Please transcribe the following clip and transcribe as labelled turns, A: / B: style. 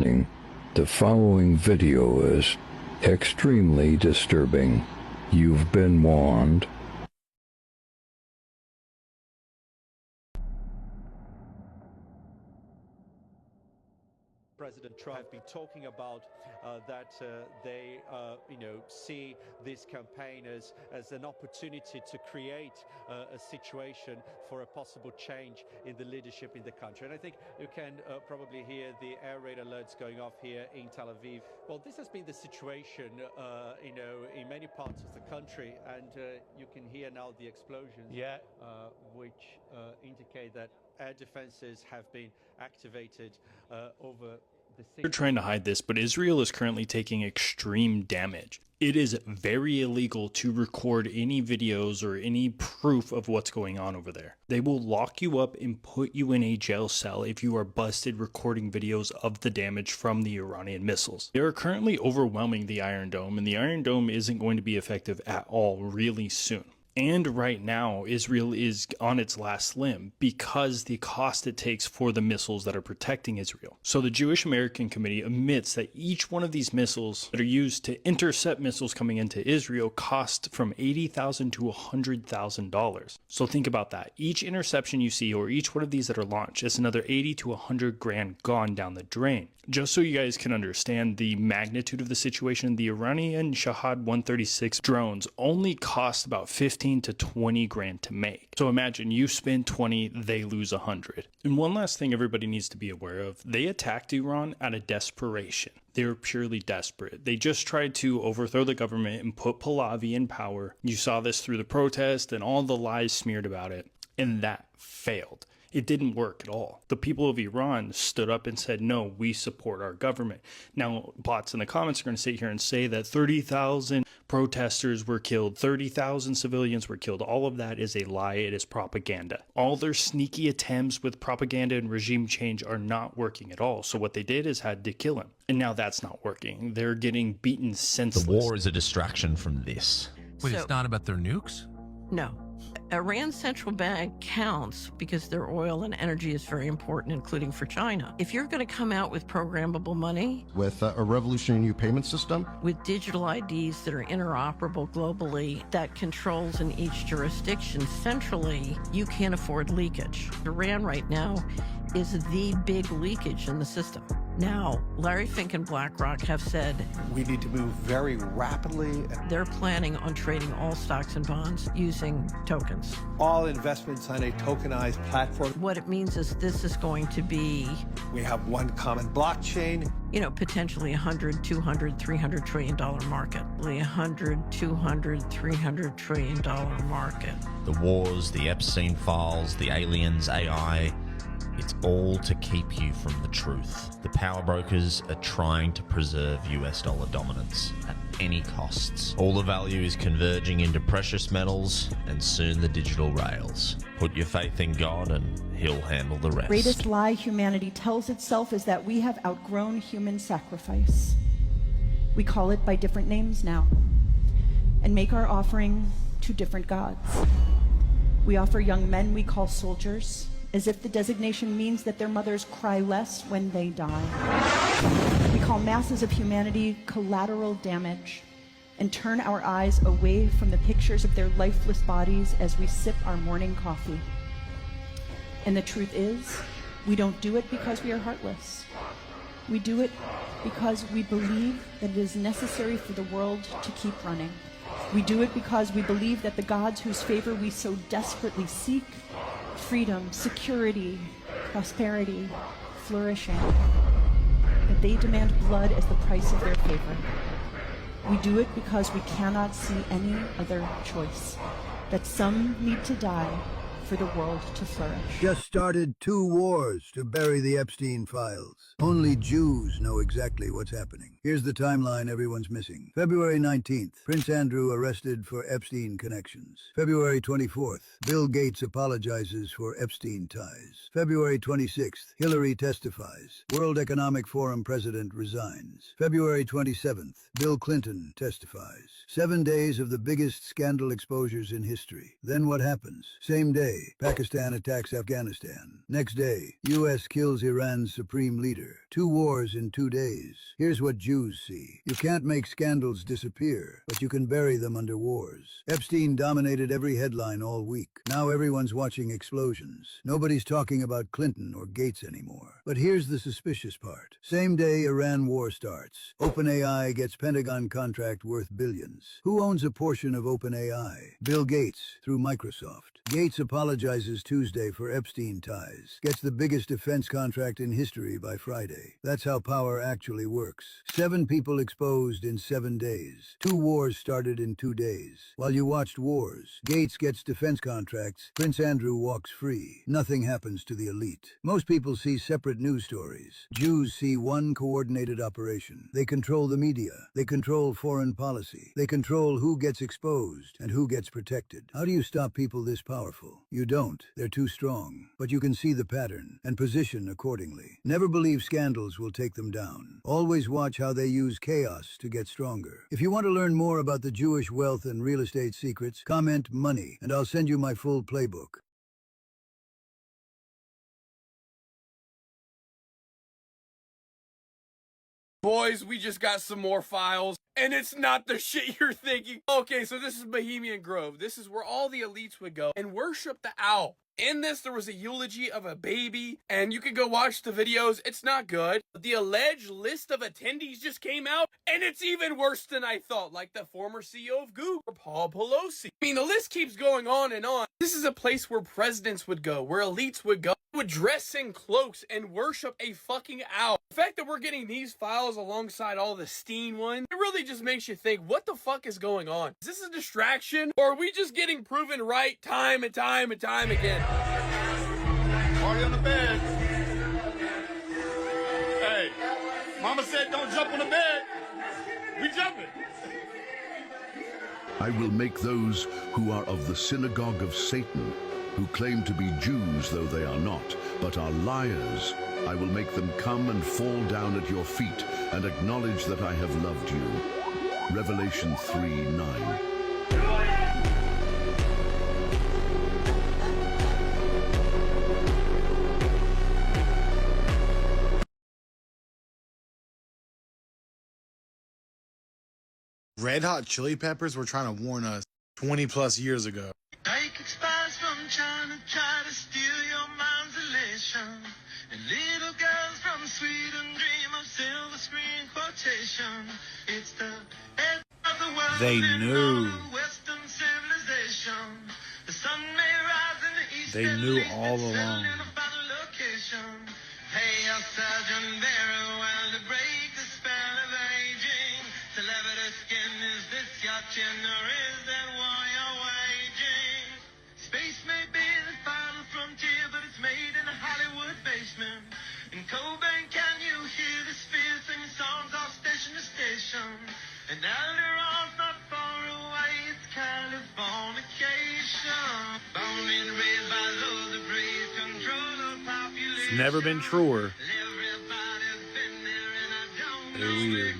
A: Warning: the following video is extremely disturbing. You've been warned.
B: President Trump have been talking about that they see this campaign as an opportunity to create a situation for a possible change in the leadership in the country. And I think you can probably hear the air raid alerts going off here in Tel Aviv. Well, this has been the situation, in many parts of the country, and you can hear now the explosions, which indicate that air defenses have been activated over the city.
C: They're trying to hide this, but Israel is currently taking extreme damage. It is very illegal to record any videos or any proof of what's going on over there. They will lock you up and put you in a jail cell if you are busted recording videos of the damage from the Iranian missiles. They are currently overwhelming the Iron Dome, and the Iron Dome isn't going to be effective at all really soon. And right now, Israel is on its last limb because the cost it takes for the missiles that are protecting Israel. So the Jewish American Committee admits that each one of these missiles that are used to intercept missiles coming into Israel cost from $80,000 to $100,000. So think about that. Each interception you see, or each one of these that are launched, is another 80 to 100 grand gone down the drain. Just so you guys can understand the magnitude of the situation, the Iranian Shahad 136 drones only cost about 15 to 20 grand to make. So imagine you spend 20, they lose 100. And one last thing everybody needs to be aware of, they attacked Iran out of desperation. They were purely desperate. They just tried to overthrow the government and put Pahlavi in power. You saw this through the protest and all the lies smeared about it, and that failed. It didn't work at all. The people of Iran stood up and said, no, we support our government. Now, bots in the comments are going to sit here and say that 30,000 protesters were killed, 30,000 civilians were killed. All of that is a lie. It is propaganda. All their sneaky attempts with propaganda and regime change are not working at all. So what they did is had to kill him. And now that's not working. They're getting beaten senseless.
D: The war is a distraction from this.
E: Wait, it's not about their nukes?
F: No. Iran's central bank counts because their oil and energy is very important, including for China. If you're going to come out with programmable money,
G: with a revolutionary new payment system,
F: with digital IDs that are interoperable globally, that controls in each jurisdiction centrally, you can't afford leakage. Iran right now is the big leakage in the system. Now, Larry Fink and BlackRock have said
H: we need to move very rapidly.
F: They're planning on trading all stocks and bonds using tokens.
H: All investments on a tokenized platform.
F: What it means is this is going to be...
H: we have one common blockchain.
F: Potentially $100, $200, $300 trillion market. $100, $200, $300 trillion market.
D: The wars, the Epstein files, the aliens, AI... it's all to keep you from the truth. The power brokers are trying to preserve US dollar dominance at any costs. All the value is converging into precious metals and soon the digital rails. Put your faith in God and He'll handle the rest.
I: The greatest lie humanity tells itself is that we have outgrown human sacrifice. We call it by different names now and make our offering to different gods. We offer young men we call soldiers, as if the designation means that their mothers cry less when they die. We call masses of humanity collateral damage and turn our eyes away from the pictures of their lifeless bodies as we sip our morning coffee. And the truth is, we don't do it because we are heartless. We do it because we believe that it is necessary for the world to keep running. We do it because we believe that the gods whose favor we so desperately seek, freedom, security, prosperity, flourishing, that they demand blood as the price of their favor. We do it because we cannot see any other choice, that some need to die for the world to flourish.
J: Just started 2 wars to bury the Epstein files. Only Jews know exactly what's happening. Here's the timeline everyone's missing. February 19th, Prince Andrew arrested for Epstein connections. February 24th, Bill Gates apologizes for Epstein ties. February 26th, Hillary testifies. World Economic Forum president resigns. February 27th, Bill Clinton testifies. 7 days of the biggest scandal exposures in history. Then what happens? Same day, Pakistan attacks Afghanistan. Next day, U.S. kills Iran's supreme leader. 2 wars in 2 days. Here's what Jews see. You can't make scandals disappear, but you can bury them under wars. Epstein dominated every headline all week. Now everyone's watching explosions. Nobody's talking about Clinton or Gates anymore. But here's the suspicious part. Same day Iran war starts. OpenAI gets Pentagon contract worth billions. Who owns a portion of OpenAI? Bill Gates, through Microsoft. Gates apologizes Tuesday for Epstein ties. Gets the biggest defense contract in history by Friday. That's how power actually works. 7 people exposed in 7 days. 2 wars started in 2 days. While you watched wars, Gates gets defense contracts. Prince Andrew walks free. Nothing happens to the elite. Most people see separate news stories. Jews see one coordinated operation. They control the media. They control foreign policy. They control who gets exposed and who gets protected. How do you stop people this powerful? You don't. They're too strong. But you can see the pattern and position accordingly. Never believe scandals will take them down. Always watch how they use chaos to get stronger. If you want to learn more about the Jewish wealth and real estate secrets, comment money and I'll send you my full playbook.
K: Boys, we just got some more files, and it's not the shit you're thinking. Okay, so this is Bohemian Grove. This is where all the elites would go and worship the owl. In this, there was a eulogy of a baby, and you can go watch the videos. It's not good. The alleged list of attendees just came out, and it's even worse than I thought, like the former CEO of Google, Paul Pelosi. I mean, the list keeps going on and on. This is a place where presidents would go, where elites would go, would dress in cloaks and worship a fucking owl. The fact that we're getting these files alongside all the Steen ones, it really just makes you think, what the fuck is going on? Is this a distraction, or are we just getting proven right time and time and time again?
L: Party on the bed. Hey, mama said don't jump on the bed. We jumping.
M: I will make those who are of the synagogue of Satan, who claim to be Jews though they are not, but are liars. I will make them come and fall down at your feet and acknowledge that I have loved you. Revelation 3:9.
N: Red Hot Chili Peppers were trying to warn us 20 plus years ago.
O: Take spies from China, try to steal your mind's elation. And little girls from Sweden dream of silver screen quotation. It's the end of the world.
N: They knew.
O: Western civilization. The sun may rise in the east.
N: They knew all along.
O: Hey, a surgeon very well to break the spell of aging. Celebrity skin, is this your chin or is that war you're waging? Space may be the final frontier, but it's made in a Hollywood basement. In Cobain, can you hear the sphere sing songs off station to station? And Alderon's not far away, it's Californication. Born and raised by those that praise control of population.
N: It's never been truer.
O: Everybody's been there and I don't
N: They're weird.